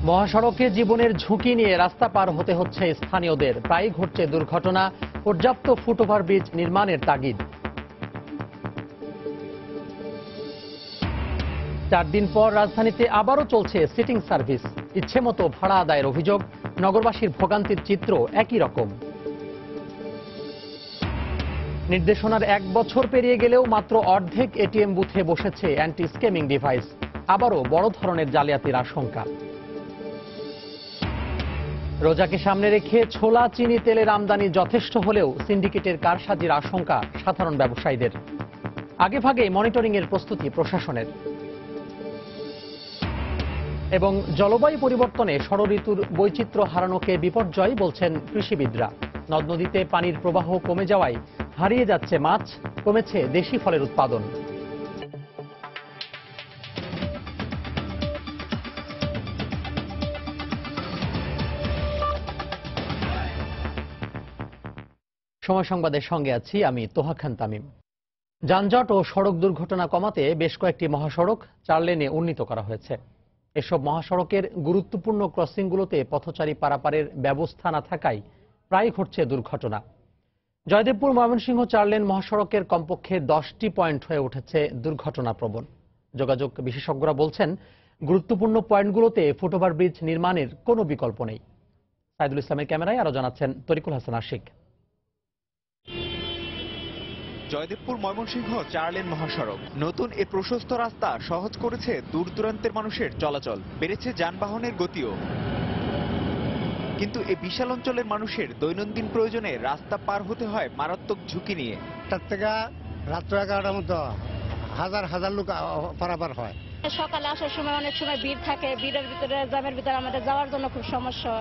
মহাসড়কে জীবনের ঝুঁকি নিয়ে রাস্তা পার হতে হচ্ছে স্থানীয়দের। প্রায়ই ঘটছে দুর্ঘটনা। পর্যাপ্ত ফুটওভারব্রিজ নির্মাণের তাগিদ। 4 দিন পর রাজধানীতে আবারও চলছে সিটিং সার্ভিস। ইচ্ছেমতো ভাড়া আদায়ের অভিযোগ। নগরবাসীর ভোগান্তির চিত্র একই রকম। নির্দেশনার 1 বছর পেরিয়ে গেলেও মাত্র অর্ধেক এটিএম বুথে বসেছে অ্যান্টি স্ক্যামিং ডিভাইস। আবারও বড় ধরনের জালিয়াতির আশঙ্কা। রোজাকে সামনে রেখে ছোলা, চিনি, তেলের আমদানি যথেষ্ট হলেও সিন্ডিকেটের কারসাজির আশঙ্কা সাধারণ ব্যবসায়ীদের। আগেভাগেই মনিটরিংয়ের প্রস্তুতি প্রশাসনের। এবং জলবায়ু পরিবর্তনে ষড়ঋতুর বৈচিত্র্য হারানোকে বিপর্যয় বলছেন কৃষিবিদরা। নদ নদীতে পানির প্রবাহ কমে যাওয়ায় হারিয়ে যাচ্ছে মাছ, কমেছে দেশি ফলের উৎপাদন। সময় সংবাদের সঙ্গে আছি আমি তোহা খান তামিম। যানজট ও সড়ক দুর্ঘটনা কমাতে বেশ কয়েকটি মহাসড়ক 4 লেনে উন্নীত করা হয়েছে। এসব মহাসড়কের গুরুত্বপূর্ণ ক্রসিংগুলোতে পথচারী পারাপারের ব্যবস্থা না থাকায় প্রায় ঘটছে দুর্ঘটনা। জয়দেবপুর ময়মনসিংহ 4 লেন মহাসড়কের কমপক্ষে 10টি পয়েন্ট হয়ে উঠেছে দুর্ঘটনাপ্রবণ। যোগাযোগ বিশেষজ্ঞরা বলছেন, গুরুত্বপূর্ণ পয়েন্টগুলোতে ফুটওভারব্রিজ নির্মাণের কোনো বিকল্প নেই। সাইদুল ইসলামের ক্যামেরায় আরো জানাচ্ছেন তরিকুল হাসান আশিক। জয়দেবপুর ময়মনসিংহ 4 লেন মহাসড়ক নতুন এ প্রশস্ত রাস্তা সহজ করেছে দূর দূরান্তের মানুষের চলাচল, বেড়েছে যানবাহনের গতিও। কিন্তু এই বিশাল অঞ্চলের মানুষের দৈনন্দিন প্রয়োজনে রাস্তা পার হতে হয় মারাত্মক ঝুঁকি নিয়ে। তার থেকে রাত্র 11টার মতো হাজার হাজার লোক পারাপার হয়। সকালে আসার সময় অনেক সময় ভিড় থাকে, ভিড়ের ভিতরে জ্যামের ভিতরে আমাদের যাওয়ার জন্য খুব সমস্যা।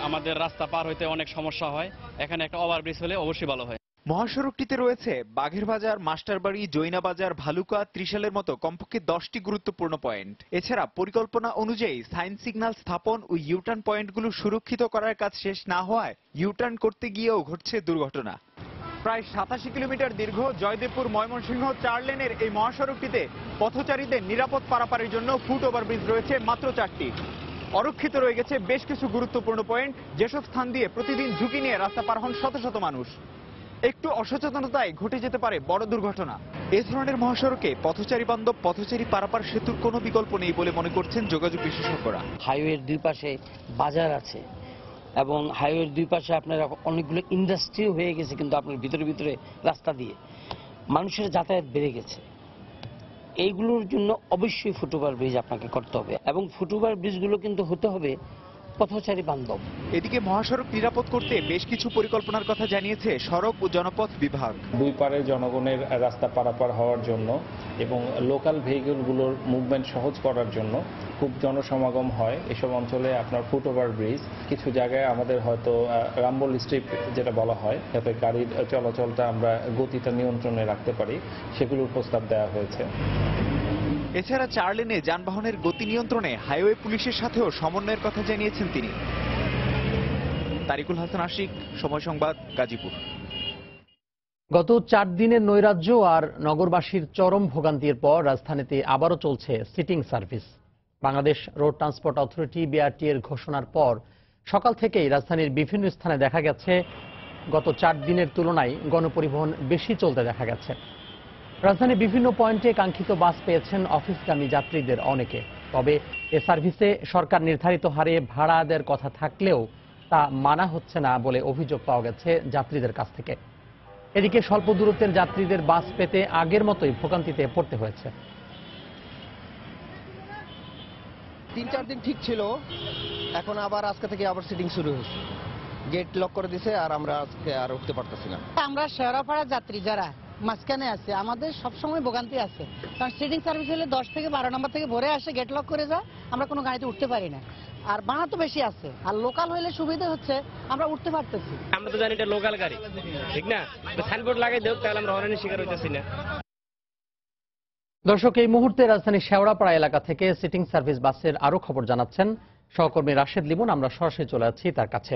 আমাদের রাস্তা পার হইতে অনেক সমস্যা হয়। এখানে একটা ওভারব্রিজ হলে অবশ্যই ভালো হয়। মহাসড়কটিতে রয়েছে বাঘের বাজার, মাস্টারবাড়ি, জৈনা বাজার, ভালুকা, ত্রিশালের মতো কমপক্ষে 10টি গুরুত্বপূর্ণ পয়েন্ট। এছাড়া পরিকল্পনা অনুযায়ী সাইন সিগন্যাল স্থাপন ও ইউটার্ন পয়েন্টগুলো সুরক্ষিত করার কাজ শেষ না হওয়ায় ইউটার্ন করতে গিয়েও ঘটছে দুর্ঘটনা। প্রায় 87 কিলোমিটার দীর্ঘ জয়দেবপুর ময়মনসিংহ 4 লেনের এই মহাসড়কটিতে পথচারীদের নিরাপদ পারাপারের জন্য ফুট ওভারব্রিজ রয়েছে মাত্র 4টি। অরক্ষিত রয়ে গেছে বেশ কিছু গুরুত্বপূর্ণ পয়েন্ট, যেসব স্থান দিয়ে প্রতিদিন ঝুঁকি নিয়ে রাস্তা পার হন শত শত মানুষ। একটু অসচেতনতায় ঘটে যেতে পারে বড় দুর্ঘটনা। এ ধরনের মহাসড়কে পথচারী বান্ধব পথচারী পারাপার সেতুর কোনো বিকল্প নেই বলে মনে করছেন যোগাযোগ বিশেষজ্ঞরা। হাইওয়ের দুই পাশে বাজার আছে এবং হাইওয়ের দুই পাশে আপনার অনেকগুলো ইন্ডাস্ট্রিও হয়ে গেছে, কিন্তু আপনার ভিতরে ভিতরে রাস্তা দিয়ে মানুষের যাতায়াত বেড়ে গেছে। এইগুলোর জন্য অবশ্যই ফুটওভার ব্রিজ আপনাকে করতে হবে এবং ফুটওভার ব্রিজগুলো কিন্তু হতে হবে পথচারী বান্ধব। এদিকে মহাসড়ক নিরাপদ করতে বেশ কিছু পরিকল্পনার কথা জানিয়েছে সড়ক ও জনপথ বিভাগ। দুই পারে জনগণের রাস্তা পারাপার হওয়ার জন্য এবং লোকাল ভেহিকলগুলোর মুভমেন্ট সহজ করার জন্য খুব জনসমাগম হয় এসব অঞ্চলে আপনার ফুটওভার ব্রিজ, কিছু জায়গায় আমাদের হয়তো রাম্বল স্ট্রিপ যেটা বলা হয়, যাতে গাড়ির চলাচলটা আমরা গতিটা নিয়ন্ত্রণে রাখতে পারি, সেগুলোর প্রস্তাব দেওয়া হয়েছে। এছাড়া 4 লেনে যানবাহনের গতি নিয়ন্ত্রণে হাইওয়ে পুলিশের সাথেও সমন্বয়ের কথা জানিয়েছেন তিনি। তারিকুল হাসান আশিক, সময় সংবাদ, গাজীপুর। গত 4 দিনের নৈরাজ্য আর নগরবাসীর চরম ভোগান্তির পর রাজধানীতে আবারও চলছে seating service. Bangladesh road transport authority BRT এর ঘোষণার পর সকাল থেকেই রাজধানীর বিভিন্ন স্থানে দেখা গেছে গত 4 দিনের তুলনায় গণপরিবহন বেশি চলতে দেখা গেছে। রাজধানীর বিভিন্ন পয়েন্টে কাঙ্ক্ষিত বাস পেয়েছেন অফিসগামী যাত্রীদের অনেকে। তবে এ সার্ভিসে সরকার নির্ধারিত হারে ভাড়া আদায়ের কথা থাকলেও তা মানা হচ্ছে না বলে অভিযোগ পাওয়া গেছে যাত্রীদের কাছ থেকে। এদিকে স্বল্প দূরত্বের যাত্রীদের বাস পেতে আগের মতোই ভোগান্তিতে পড়তে হয়েছে। 3-4 দিন ঠিক ছিল, এখন আবার আজকে থেকে আবার সিটিং শুরু হয়েছে। গেট লক করে দিয়েছে আর আমরা আজকে আর উঠতে পারতেছি না। আমরা শেরাপাড়া যাত্রী যারা মাঝখানে আছে, আমাদের সবসময় ভোগান্তি আছে, কারণ সিটিং সার্ভিস হলে 10 থেকে 12 নম্বর থেকে ভরে আসে, গেট লক করে যায়, আমরা কোনো গাড়িতে উঠতে পারি না। আর ভাড়া তো বেশি আছে, আর লোকাল হইলে সুবিধা হচ্ছে আমরা উঠতে পারতেছি। আমরা তো জানি এটা লোকাল গাড়ি, ঠিক না? সাইনবোর্ড লাগাই দেব, তাহলে আমরা হয়রানির শিকার হইতেছি না। দর্শক, এই মুহূর্তে রাজধানীর শেওড়াপাড়া এলাকা থেকে সিটিং সার্ভিস বাসের আরো খবর জানাচ্ছেন সহকর্মী রাশেদ লিমন। আমরা সরাসরি চলে যাচ্ছি তার কাছে।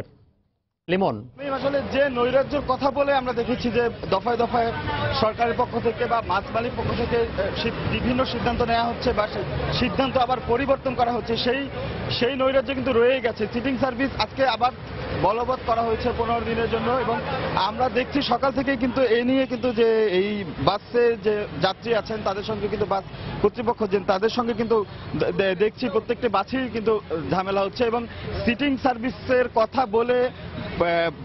লিমন। আসলে যে নৈরাজ্যের কথা বলে আমরা দেখেছি যে দফায় দফায় সরকারের পক্ষ থেকে বা মাছ মালিক পক্ষ থেকে বিভিন্ন সিদ্ধান্ত নেওয়া হচ্ছে বা সিদ্ধান্ত আবার পরিবর্তন করা হচ্ছে, সেই নৈরাজ্য কিন্তু রয়ে গেছে। সিটিং সার্ভিস আজকে আবার বলবৎ করা হয়েছে 15 দিনের জন্য, এবং আমরা দেখছি সকাল থেকে কিন্তু এই নিয়ে কিন্তু যে এই বাসে যে যাত্রী আছেন তাদের সঙ্গে কিন্তু বাস কর্তৃপক্ষ যে তাদের সঙ্গে কিন্তু দেখছি প্রত্যেকটি বাসেই কিন্তু ঝামেলা হচ্ছে, এবং সিটিং সার্ভিসের কথা বলে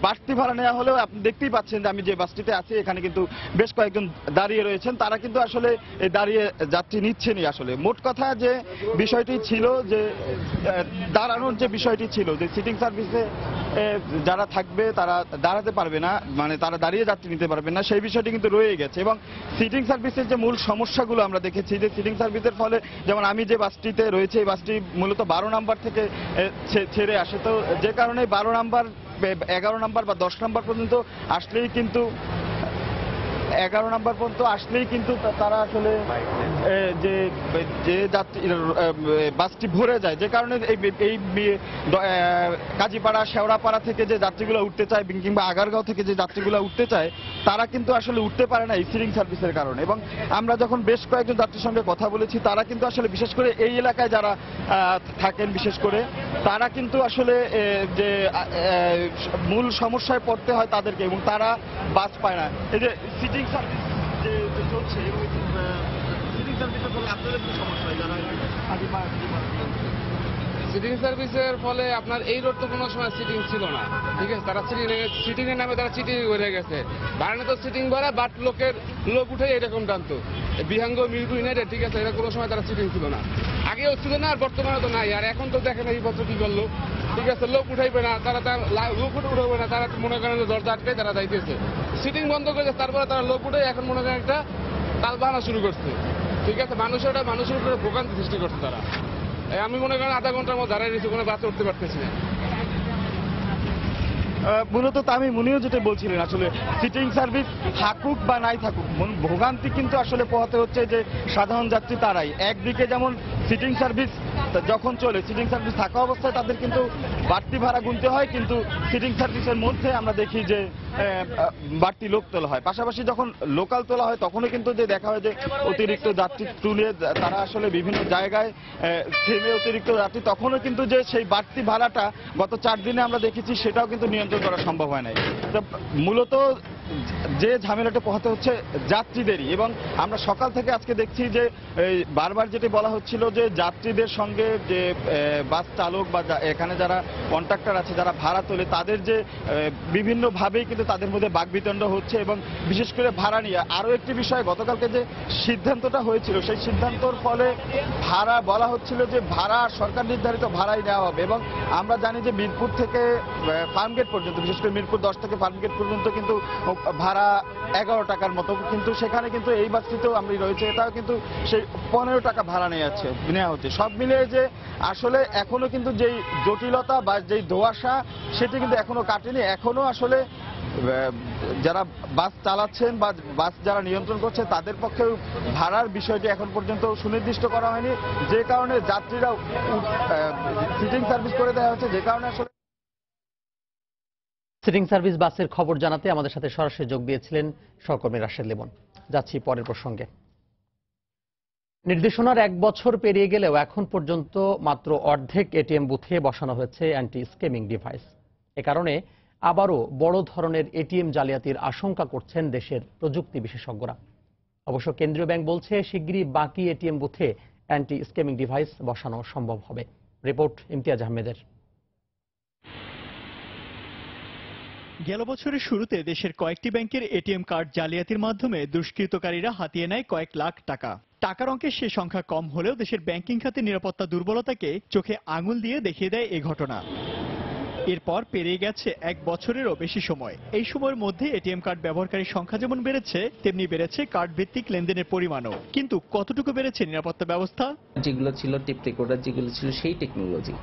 বাড়তি ভাড়া নেওয়া হলেও আপনি দেখতেই পাচ্ছেন যে আমি যে বাসটিতে আছি এখানে কিন্তু বেশ কয়েকজন দাঁড়িয়ে রয়েছেন, তারা কিন্তু আসলে এই দাঁড়িয়ে যাত্রী নিচ্ছেনই। আসলে মোট কথা যে বিষয়টি ছিল যে দাঁড়ানোর যে বিষয়টি ছিল যে সিটিং সার্ভিসে যারা থাকবে তারা দাঁড়াতে পারবে না, মানে তারা দাঁড়িয়ে যাত্রী নিতে পারবে না, সেই বিষয়টি কিন্তু রয়ে গেছে। এবং সিটিং সার্ভিসের যে মূল সমস্যাগুলো আমরা দেখেছি যে সিটিং সার্ভিসের ফলে, যেমন আমি যে বাসটিতে রয়েছে এই বাসটি মূলত 12 নম্বর থেকে ছেড়ে আসে, তো যে কারণে 12 নম্বর 11 নম্বর বা 10 নম্বর পর্যন্ত আসলেই কিন্তু 11 নম্বর পর্যন্ত আসলেই কিন্তু তারা আসলে যে যাত্রী বাসটি ভরে যায়, যে কারণে এই কাজীপাড়া শেওড়াপাড়া থেকে যে যাত্রীগুলো উঠতে চায় কিংবা আগারগাঁও থেকে যে যাত্রীগুলো উঠতে চায় তারা কিন্তু আসলে উঠতে পারে না এই সিটিং সার্ভিসের কারণে। এবং আমরা যখন বেশ কয়েকজন যাত্রীর সঙ্গে কথা বলেছি তারা কিন্তু আসলে বিশেষ করে এই এলাকায় যারা থাকেন বিশেষ করে তারা কিন্তু আসলে যে মূল সমস্যায় পড়তে হয় তাদেরকে, এবং তারা বাস পায় না। এই যে সিটিং সার্ভিস যে চলছে সিটিং সার্ভিসের ফলে আপনাদের কি সমস্যা হয় যারা সিটিং সার্ভিসের ফলে আপনার এই রোড তো কোনো সময় সিটিং ছিল না, ঠিক আছে, তারা সিটিং এর নামে তারা চিটিং করে গেছে। বারানে তো সিটিং ভরা বাট লোক উঠে এরকম টানতো বিহাঙ্গ মিরপুর ইউনাইটেড, ঠিক আছে, এটা কোনো সময় তারা সিটিং ছিল না, আগেও ছিল না আর বর্তমানে তো নাই। আর এখন তো দেখেন এই বছর কি করলো, ঠিক আছে, লোক উঠাইবে না তারা, লোক উঠাবে না তারা, মনে করেন যে দরজা আটকে তারা যাইতেছে, সিটিং বন্ধ করেছে, তারপরে তারা লোক উঠে এখন মনে করেন একটা তাল বাহানা শুরু করছে, ঠিক আছে, মানুষের উপরে ভোগান্তি সৃষ্টি করছে তারা। আমি মনে করেন আধা ঘন্টার মধ্যে দাঁড়িয়ে রয়েছি, কোনো বাসে উঠতে পারতেছি না। মূলত আমি মনেও যেটা বলছিলেন আসলে সিটিং সার্ভিস থাকুক বা নাই থাকুক ভোগান্তি কিন্তু আসলে পোহাতে হচ্ছে যে সাধারণ যাত্রী তারাই। একদিকে যেমন সিটিং সার্ভিস যখন চলে সিটিং সার্ভিস থাকা অবস্থায় তাদের কিন্তু বাড়তি ভাড়া গুনতে হয়, কিন্তু সিটিং সার্ভিসের মধ্যে আমরা দেখি যে বাড়তি লোক তোলা হয়, পাশাপাশি যখন লোকাল তোলা হয় তখনও কিন্তু যে দেখা হয় যে অতিরিক্ত যাত্রী তুলে তারা আসলে বিভিন্ন জায়গায় থেমে অতিরিক্ত যাত্রী, তখনও কিন্তু যে সেই বাড়তি ভাড়াটা গত 4 দিনে আমরা দেখেছি সেটাও কিন্তু নিয়ন্ত্রণ করা সম্ভব হয় নাই। মূলত যে ঝামেলাটা পোহাতে হচ্ছে যাত্রীদেরই, এবং আমরা সকাল থেকে আজকে দেখছি যে বারবার যেটি বলা হচ্ছিল যে যাত্রীদের সঙ্গে যে বাস চালক বা এখানে যারা কন্ট্রাক্টর আছে যারা ভাড়া তোলে তাদের যে বিভিন্নভাবেই কিন্তু তাদের মধ্যে বাকবিতণ্ড হচ্ছে, এবং বিশেষ করে ভাড়া নিয়ে আরও একটি বিষয়, গতকালকে যে সিদ্ধান্তটা হয়েছিল সেই সিদ্ধান্তর ফলে ভাড়া বলা হচ্ছিল যে ভাড়া সরকার নির্ধারিত ভাড়াই নেওয়া হবে, এবং আমরা জানি যে মিরপুর থেকে ফার্মগেট পর্যন্ত, বিশেষ করে মিরপুর 10 থেকে ফার্মগেট পর্যন্ত কিন্তু ভাড়া 11 টাকার মতো, কিন্তু সেখানে কিন্তু এই বাসটিতেও আমি রয়েছে এটাও কিন্তু সেই 15 টাকা ভাড়া নেওয়া হচ্ছে। সব মিলিয়ে যে আসলে এখনো কিন্তু যেই জটিলতা বা যেই ধোঁয়াশা সেটি কিন্তু এখনো কাটেনি, এখনো আসলে যারা বাস চালাচ্ছেন বা বাস যারা নিয়ন্ত্রণ করছে তাদের পক্ষে ভাড়ার বিষয়টি এখন পর্যন্ত সুনির্দিষ্ট করা হয়নি, যে কারণে যাত্রীরা সিটিং সার্ভিস করে দেওয়া হচ্ছে, যে কারণে আসলে সিটিং সার্ভিস বাসের খবর জানাতে আমাদের সাথে সরাসরি যোগ দিয়েছিলেন সহকর্মী রাশেদ লিমন। যাচ্ছি পরের প্রসঙ্গে। নির্দেশনার 1 বছর পেরিয়ে গেলেও এখন পর্যন্ত মাত্র অর্ধেক এটিএম বুথে বসানো হয়েছে অ্যান্টি স্ক্যামিং ডিভাইস। এ কারণে আবারও বড় ধরনের এটিএম জালিয়াতির আশঙ্কা করছেন দেশের প্রযুক্তি বিশেষজ্ঞরা। অবশ্য কেন্দ্রীয় ব্যাংক বলছে শিগগিরই বাকি এটিএম বুথে অ্যান্টি স্ক্যামিং ডিভাইস বসানো সম্ভব হবে। রিপোর্ট ইমতিয়াজ আহমেদের। গেল বছরের শুরুতে দেশের কয়েকটি ব্যাংকের এটিএম কার্ড জালিয়াতির মাধ্যমে দুষ্কৃতকারীরা হাতিয়ে নেয় কয়েক লাখ টাকা। টাকার অঙ্কে সে সংখ্যা কম হলেও দেশের ব্যাংকিং খাতের নিরাপত্তা দুর্বলতাকে চোখে আঙুল দিয়ে দেখিয়ে দেয় এই ঘটনা। এরপর পেরিয়ে গেছে 1 বছরেরও বেশি সময়। এই সময়ের মধ্যে এটিএম কার্ড ব্যবহারকারীর সংখ্যা যেমন বেড়েছে তেমনি বেড়েছে কার্ড ভিত্তিক লেনদেনের পরিমাণও। কিন্তু কতটুকু বেড়েছে নিরাপত্তা ব্যবস্থা? যেগুলো ছিল টেপ রেকর্ডার, যেগুলো ছিল সেই টেকনোলজি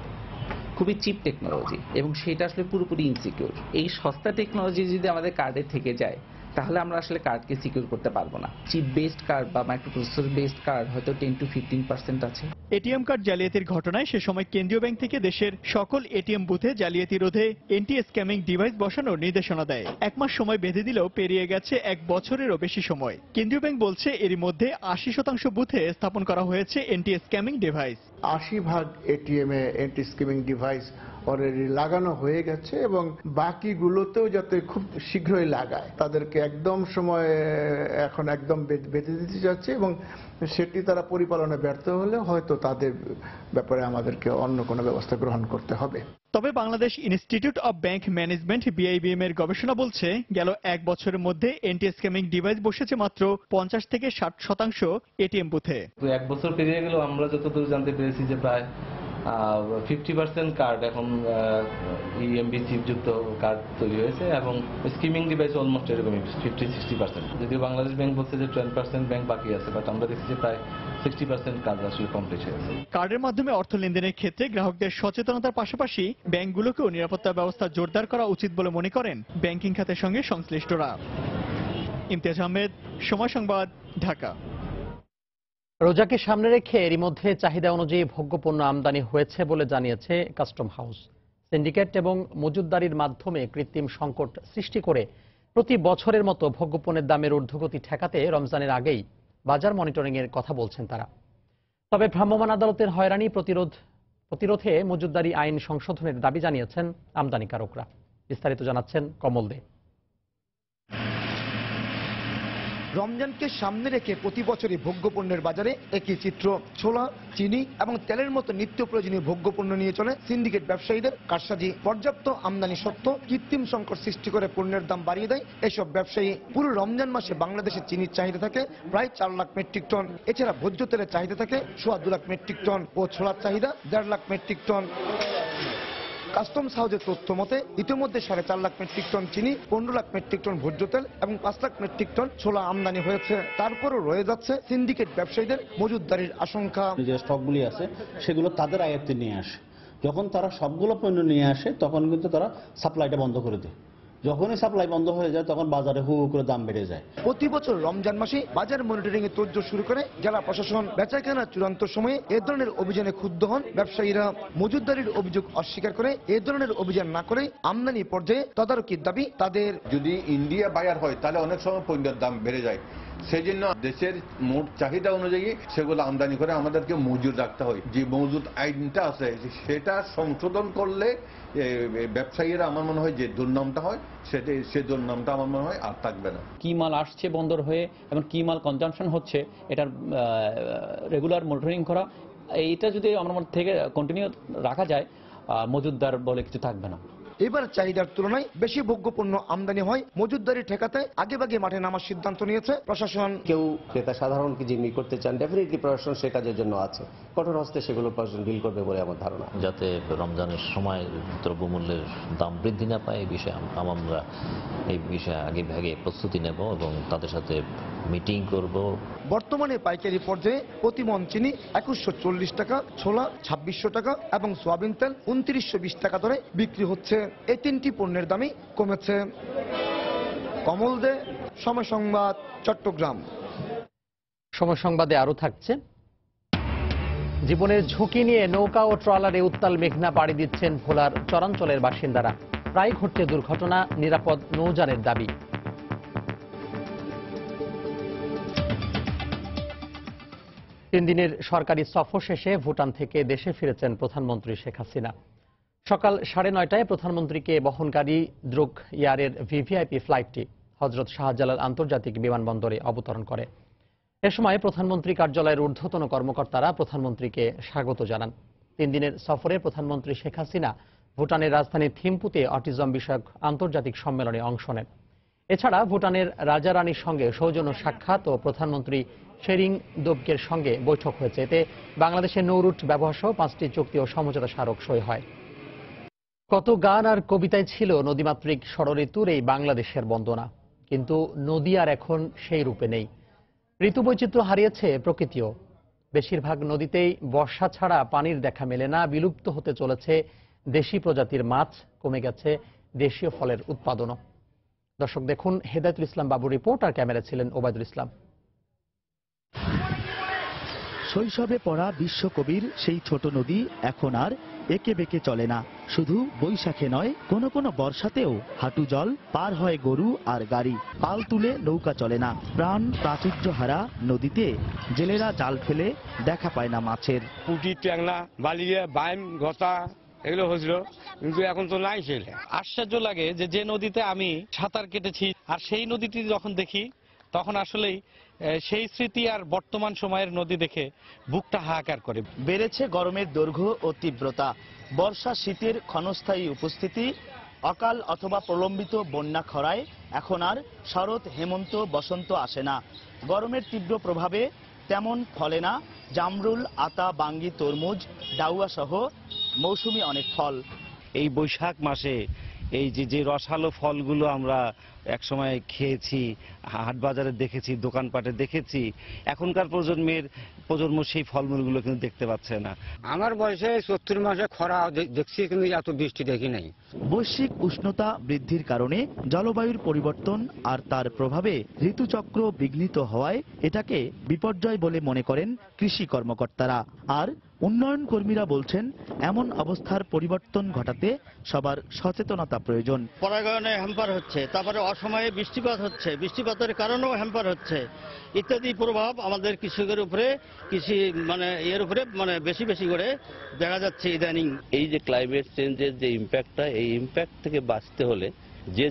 খুবই চিপ টেকনোলজি, এবং সেটা আসলে পুরোপুরি ইনসিকিউর। এই সস্তা টেকনোলজি যদি আমাদের কার্ডে থেকে যায় তাহলে আমরা আসলে কার্ডকে সিকিউর করতে পারবো না। চিপ বেসড কার্ড বা মাইক্রোপ্রসেসর বেসড কার্ড হয়তো 10 to 15% আছে। এটিএম কার্ড জালিয়াতির ঘটনায় সে সময় কেন্দ্রীয় ব্যাংক থেকে দেশের সকল এটিএম বুথে জালিয়াতি রোধে এন্টি স্ক্যামিং ডিভাইস বসানোর নির্দেশনা দেয়। 1 মাস সময় বেঁধে দিলেও পেরিয়ে গেছে 1 বছরেরও বেশি সময়। কেন্দ্রীয় ব্যাংক বলছে এরই মধ্যে 80% বুথে স্থাপন করা হয়েছে এন্টি স্ক্যামিং ডিভাইস। 80% এটিএম এ এন্টি স্ক্যামিং ডিভাইস অলরেডি লাগানো হয়ে গেছে এবং বাকিগুলোতেও যাতে খুব শীঘ্রই লাগায় তাদেরকে একদম সময় এখন একদম বেঁধে দিতে যাচ্ছে এবং সেটি তারা পরিপালনে ব্যর্থ হলে হয়তো তাদের ব্যাপারে আমাদেরকে অন্য কোনো ব্যবস্থা গ্রহণ করতে হবে। তবে Bangladesh institute of bank management BIBM এর গবেষণা বলছে গেল 1 বছরের মধ্যে এন্টি স্ক্যামিং ডিভাইস বসেছে মাত্র 50 থেকে 60% এটিএম বুথে। 1 বছর পেরিয়ে গেলেও আমরা যতদূর জানতে পেরেছি যে প্রায় 50% কার্ড এখন EMV চিপযুক্ত কার্ড তৈরি হয়েছে এবং স্কিমিং ডিভাইস অলমোস্ট এরকমই 50-60%। যদিও বাংলাদেশ ব্যাংক বলছে যে 10% ব্যাংক বাকি আছে, বাট আমরা দেখছি যে প্রায় 60% কাজ আসলে কমপ্লিট হয়েছে। কার্ডের মাধ্যমে অর্থ লেনদেনের ক্ষেত্রে গ্রাহকদের সচেতনতার পাশাপাশি ব্যাংকগুলোকেও নিরাপত্তা ব্যবস্থা জোরদার করা উচিত বলে মনে করেন ব্যাংকিং খাতের সঙ্গে সংশ্লিষ্টরা। ইমতিয়াজ আহমেদ, সময় সংবাদ, ঢাকা। রোজাকে সামনে রেখে এরই মধ্যে চাহিদা অনুযায়ী ভোগ্যপণ্য আমদানি হয়েছে বলে জানিয়েছে কাস্টম হাউস। সিন্ডিকেট এবং মজুতদারির মাধ্যমে কৃত্রিম সংকট সৃষ্টি করে প্রতি বছরের মতো ভোগ্যপণ্যের দামের ঊর্ধ্বগতি ঠেকাতে রমজানের আগেই বাজার মনিটরিং এর কথা বলছেন তারা। তবে ভ্রাম্যমাণ আদালতের হয়রানি প্রতিরোধে মজুতদারি আইন সংশোধনের দাবি জানিয়েছেন আমদানিকারকরা। বিস্তারিত জানাচ্ছেন কমল দে। রমজানকে সামনে রেখে প্রতি বছরই ভোগ্যপণ্যের বাজারে একই চিত্র। ছোলা, চিনি এবং তেলের মতো নিত্য প্রয়োজনীয় ভোগ্যপণ্য নিয়ে চলে সিন্ডিকেট ব্যবসায়ীদের কারসাজি। পর্যাপ্ত আমদানি সত্ত্বেও কৃত্রিম সংকট সৃষ্টি করে পণ্যের দাম বাড়িয়ে দেয় এসব ব্যবসায়ী। পুরো রমজান মাসে বাংলাদেশে চিনির চাহিদা থাকে প্রায় 4 লাখ মেট্রিক টন। এছাড়া ভোজ্য তেলের চাহিদা থাকে 2.25 লাখ মেট্রিক টন ও ছোলার চাহিদা 1.5 লাখ মেট্রিক টন। কাস্টমস হাউসের তথ্য মতে ইতিমধ্যে 4.5 লাখ মেট্রিক টন চিনি, 15 লাখ মেট্রিক টন ভোজ্য তেল এবং 5 লাখ মেট্রিক টন ছোলা আমদানি হয়েছে। তারপরও রয়ে যাচ্ছে সিন্ডিকেট ব্যবসায়ীদের মজুতদারির আশঙ্কা। যে স্টকগুলি আছে সেগুলো তাদের আয়ত্তে নিয়ে আসে। যখন তারা সবগুলো পণ্য নিয়ে আসে তখন কিন্তু তারা সাপ্লাইটা বন্ধ করে দেয়। যখনই সাপ্লাই বন্ধ হয়ে যায় তখন বাজারে হু হু করে দাম বেড়ে যায়। প্রতি বছর রমজান মাসে বাজার মনিটরিং এর তোড়জোড় শুরু করে জেলা প্রশাসন। বেচাকেনার চূড়ান্ত সময়ে এ ধরনের অভিযানে ক্ষুব্ধ হন ব্যবসায়ীরা। মজুতদারির অভিযোগ অস্বীকার করে এ ধরনের অভিযান না করে আমদানি পর্যায়ে তদারকির দাবি তাদের। যদি ইন্ডিয়া বায়ার হয় তাহলে অনেক সময় পণ্যের দাম বেড়ে যায়, সেই জন্য দেশের মোট চাহিদা অনুযায়ী সেগুলো আমদানি করে আমাদেরকে মজুদ রাখতে হয়। যে মজুদ আইনটা আছে সেটা সংশোধন করলে ব্যবসায়ীরা আমার মনে হয় যে দুর্নামটা হয় সে দুর্নামটা আমার মনে হয় আর থাকবে না। কি মাল আসছে বন্দর হয়ে এবং কি মাল কনজাম্পশন হচ্ছে এটার রেগুলার মনিটরিং করা, এইটা যদি আমার মধ্যে থেকে কন্টিনিউ রাখা যায় মজুদদার বলে কিছু থাকবে না। এবার চাহিদার তুলনায় বেশি ভোগ্যপণ্য আমদানি হয়। মজুতদারি ঠেকাতে আগেভাগে মাঠে নামার সিদ্ধান্ত নিয়েছে প্রশাসন। কেউ ক্রেতা সাধারণকে জিম্মি করতে চান, ডেফিনেটলি প্রশাসন সে কাজের জন্য আছে। কঠোর হস্তে সেগুলো প্রশাসন ডিল করবে বলে আমার ধারণা। যাতে রমজানের সময় দ্রব্যমূল্যের দাম বৃদ্ধি না পায় এই বিষয়ে আমরা এই বিষয়ে আগে ভাগে প্রস্তুতি নেব এবং তাদের সাথে মিটিং করব। বর্তমানে পাইকারি পর্যায়ে প্রতি মন চিনি 2140 টাকা, ছোলা 2600 টাকা এবং সয়াবিন তেল 2920 টাকা দরে বিক্রি হচ্ছে। এই 3টি পণ্যের দামই কমেছে। কমল দে, সময় সংবাদ, চট্টগ্রাম। সময় সংবাদে আরো থাকছে, জীবনের ঝুঁকি নিয়ে নৌকা ও ট্রলারে উত্তাল মেঘনা পাড়ি দিচ্ছেন ভোলার চরাঞ্চলের বাসিন্দারা। প্রায় ঘটছে দুর্ঘটনা, নিরাপদ নৌযানের দাবি। 3 দিনের সরকারি সফর শেষে ভুটান থেকে দেশে ফিরেছেন প্রধানমন্ত্রী শেখ হাসিনা। সকাল 9:30টায় প্রধানমন্ত্রীকে বহনকারী দ্রুক এয়ারের ভিভিআইপি ফ্লাইটটি হযরত শাহজালাল আন্তর্জাতিক বিমানবন্দরে অবতরণ করে। এ সময় প্রধানমন্ত্রী কার্যালয়ের ঊর্ধ্বতন কর্মকর্তারা প্রধানমন্ত্রীকে স্বাগত জানান। 3 দিনের সফরে প্রধানমন্ত্রী শেখ হাসিনা ভুটানের রাজধানী থিম্পুতে অটিজম বিষয়ক আন্তর্জাতিক সম্মেলনে অংশ নেন। এছাড়া ভুটানের রাজা রানীর সঙ্গে সৌজন্য সাক্ষাৎ ও প্রধানমন্ত্রী শেরিং দোবগের সঙ্গে বৈঠক হয়েছে। এতে বাংলাদেশের নৌরুট ব্যবহার সহ 5টি চুক্তি ও সমঝোতা স্মারক সই হয়। কত গান আর কবিতায় ছিল নদীমাতৃক ষড়ঋতুর এই বাংলাদেশের বন্দনা, কিন্তু নদী আর এখন সেই রূপে নেই। ঋতু বৈচিত্র্য হারিয়েছে প্রকৃতিও। বেশিরভাগ নদীতেই বর্ষা ছাড়া পানির দেখা মেলে না। বিলুপ্ত হতে চলেছে দেশি প্রজাতির মাছ, কমে গেছে দেশীয় ফলের উৎপাদনও। দর্শক দেখুন হেদায়েতুল ইসলাম বাবুর রিপোর্ট, আর ক্যামেরা ছিলেন ওবায়দুল ইসলাম। শৈশবে পড়া বিশ্বকবির সেই ছোট নদী এখন আর একে বেঁকে চলে না। শুধু বৈশাখে নয়, কোনো কোনো বর্ষাতেও হাঁটু জল, পার হয় গরু আর গাড়ি, পাল তুলে নৌকা চলে না। প্রাণ প্রাচুর্য হারা নদীতে জেলেরা জাল ফেলে দেখা পায় না মাছের। পুঁটি, ট্যাংরা, বালিয়ে, বাইম, গতা এগুলো হয়েছিল, কিন্তু এখন তো নাই সেটা। আশ্চর্য লাগে যে নদীতে আমি সাঁতার কেটেছি আর সেই নদীটি যখন দেখি তখন আসলেই সেই স্মৃতি আর বর্তমান সময়ের নদী দেখে বুকটা হাহাকার করে। বেড়েছে গরমের দৈর্ঘ্য ও তীব্রতা, বর্ষা শীতের ক্ষণস্থায়ী উপস্থিতি, অকাল অথবা প্রলম্বিত বন্যা খরায় এখন আর শরৎ, হেমন্ত, বসন্ত আসে না। গরমের তীব্র প্রভাবে তেমন ফলে না জামরুল, আতা, বাঙ্গি, তরমুজ, ডাউয়া সহ মৌসুমী অনেক ফল। এই বৈশাখ মাসে এই যে রসালো ফলগুলো আমরা একসময় খেয়েছি, হাট বাজারে দেখেছি, দোকানপাটে দেখেছি, এখনকার প্রজন্ম সেই ফলমূলগুলো কিন্তু দেখতে পাচ্ছে না। আমার বয়সে 70 মাসে খরা দেখছি, কিন্তু এত বৃষ্টি দেখি নাই। বৈশ্বিক উষ্ণতা বৃদ্ধির কারণে জলবায়ুর পরিবর্তন আর তার প্রভাবে ঋতুচক্র বিঘ্নিত হওয়ায় এটাকে বিপর্যয় বলে মনে করেন কৃষি কর্মকর্তারা। আর উন্নয়ন কর্মীরা বলছেন, এমন অবস্থার পরিবর্তন ঘটাতে সবার সচেতনতা প্রয়োজন। পরাগায়নে হ্যাম্পার হচ্ছে, তারপরে অসময়ে বৃষ্টিপাত হচ্ছে, বৃষ্টিপাতের কারণেও হ্যাম্পার হচ্ছে, ইত্যাদি প্রভাব আমাদের কৃষকের উপরে, এর উপরে বেশি বেশি করে দেখা যাচ্ছে ইদানিং। এই যে ক্লাইমেট চেঞ্জের যে ইম্প্যাক্টটা, এই ইম্প্যাক্ট থেকে বাঁচতে হলে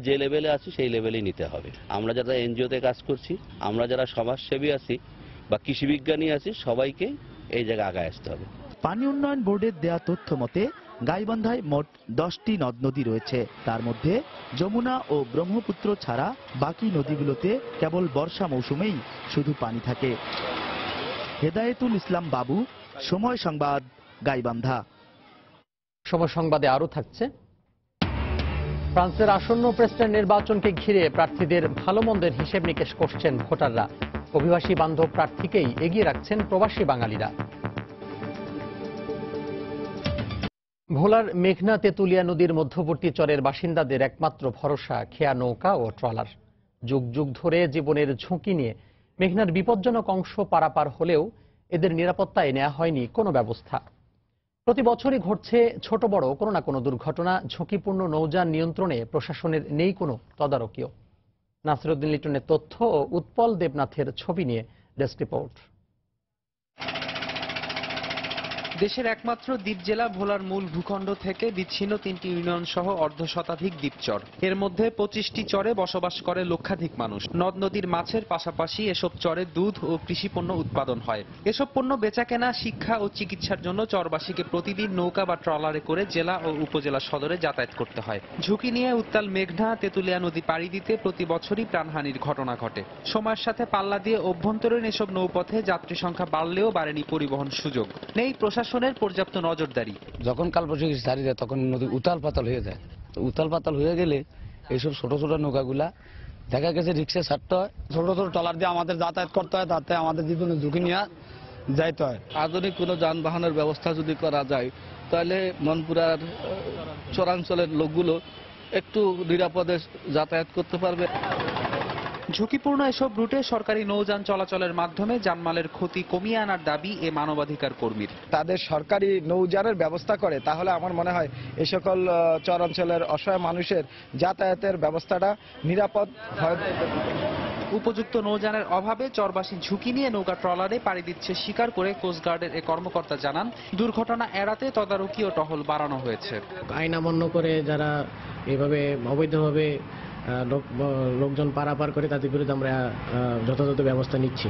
যে লেভেলে আছি সেই লেভেলেই নিতে হবে। আমরা যারা এনজিওতে কাজ করছি, আমরা যারা সমাজসেবী আছি বা কৃষি বিজ্ঞানী আছি, সবাইকে এই জায়গায় আগায় আসতে হবে। পানি উন্নয়ন বোর্ডের দেয়া তথ্য মতে গাইবান্ধায় মোট 10টি নদ নদী রয়েছে। তার মধ্যে যমুনা ও ব্রহ্মপুত্র ছাড়া বাকি নদীগুলোতে কেবল বর্ষা মৌসুমেই শুধু পানি থাকে। হেদায়েতুল ইসলাম বাবু, সময় সংবাদ, গাইবান্ধা। সময় সংবাদে আরও থাকছে, ফ্রান্সের আসন্ন প্রেসিডেন্ট নির্বাচনকে ঘিরে প্রার্থীদের ভালো মন্দের হিসেব নিকেশ করছেন ভোটাররা। অভিবাসী বান্ধব প্রার্থীকেই এগিয়ে রাখছেন প্রবাসী বাঙালিরা। ভোলার মেঘনা তেঁতুলিয়া নদীর মধ্যবর্তী চরের বাসিন্দাদের একমাত্র ভরসা খেয়া নৌকা ও ট্রলার। যুগ যুগ ধরে জীবনের ঝুঁকি নিয়ে মেঘনার বিপজ্জনক অংশ পারাপার হলেও এদের নিরাপত্তায় নেওয়া হয়নি কোনো ব্যবস্থা। প্রতি বছরই ঘটছে ছোট বড় কোনো না কোনো দুর্ঘটনা। ঝুঁকিপূর্ণ নৌযান নিয়ন্ত্রণে প্রশাসনের নেই কোনো তদারকিও। নাসিরউদ্দিন লিটনের তথ্য ও উৎপল দেবনাথের ছবি নিয়ে ডেস্ক রিপোর্ট। দেশের একমাত্র দ্বীপ জেলা ভোলার মূল ভূখণ্ড থেকে বিচ্ছিন্ন 3টি ইউনিয়ন সহ অর্ধশতাধিক দ্বীপচর। এর মধ্যে 25টি চরে বসবাস করে লক্ষাধিক মানুষ। নদ নদীর মাছের পাশাপাশি এসব চরে দুধ ও কৃষিপণ্য উৎপাদন হয়। এসব পণ্য বেচাকেনা, শিক্ষা ও চিকিৎসার জন্য চরবাসীকে প্রতিদিন নৌকা বা ট্রলারে করে জেলা ও উপজেলা সদরে যাতায়াত করতে হয়। ঝুঁকি নিয়ে উত্তাল মেঘনা তেঁতুলিয়া নদী পাড়ি দিতে প্রতি বছরই প্রাণহানির ঘটনা ঘটে। সময়ের সাথে পাল্লা দিয়ে অভ্যন্তরীণ এসব নৌপথে যাত্রী সংখ্যা বাড়লেও বাড়েনি পরিবহন সুযোগ। নেই প্রশাসনের পর্যাপ্ত নজরদারি। যখন কালবৈশাখী ছাড়ি যায় তখন নদী উতাল পাতাল হয়ে যায়। তো উতাল পাতাল হয়ে গেলে এইসব ছোট ছোট নৌকাগুলা দেখা গেছে রিক্সা ছাড়তে হয়, ছোট ছোট ট্রলার দিয়ে আমাদের যাতায়াত করতে হয়, তাতে আমাদের জীবনে ঝুঁকি নিয়ে যাইতে হয়। আধুনিক কোনো যানবাহনের ব্যবস্থা যদি করা যায় তাহলে মনপুরার চরাঞ্চলের লোকগুলো একটু নিরাপদে যাতায়াত করতে পারবে। ঝুঁকিপূর্ণ এসব রুটে সরকারি নৌযান চলাচলের মাধ্যমে জানমালের ক্ষতি কমিয়ে আনার দাবি এ মানবাধিকার কর্মীর। তাদের সরকারি নৌযানের ব্যবস্থা করে তাহলে আমার মনে হয় এই সকল চরাঞ্চলের অসহায় মানুষের যাতায়াতের ব্যবস্থাটা নিরাপদ হয়। উপযুক্ত নৌযানের অভাবে চরবাসী ঝুঁকি নিয়ে নৌকা ট্রলারে পাড়ি দিচ্ছে স্বীকার করে কোস্টগার্ডের এ কর্মকর্তা জানান, দুর্ঘটনা এড়াতে তদারকি ও টহল বাড়ানো হয়েছে। আইন অমান্য করে যারা এভাবে অবৈধভাবে লোকজন পারাপার করে তাদের বিরুদ্ধে আমরা যথাযথ ব্যবস্থা নিচ্ছি।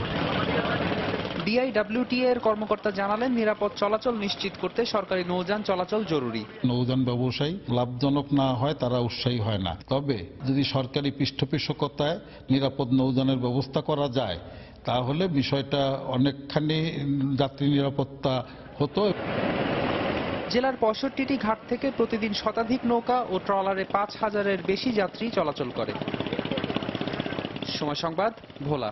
ডিআইডব্লিউটি এর কর্মকর্তা জানালেন, নিরাপদ চলাচল নিশ্চিত করতে সরকারি নৌযান চলাচল জরুরি। নৌযান ব্যবসায়ী লাভজনক না হয় তারা উৎসাহী হয় না। তবে যদি সরকারি পৃষ্ঠপোষকতায় নিরাপদ নৌযানের ব্যবস্থা করা যায় তাহলে বিষয়টা অনেকখানি যাত্রী নিরাপত্তা হতো। জেলার 65টি ঘাট থেকে প্রতিদিন শতাধিক নৌকা ও ট্রলারে 5000-এর বেশি যাত্রী চলাচল করে। সময় সংবাদ, ভোলা।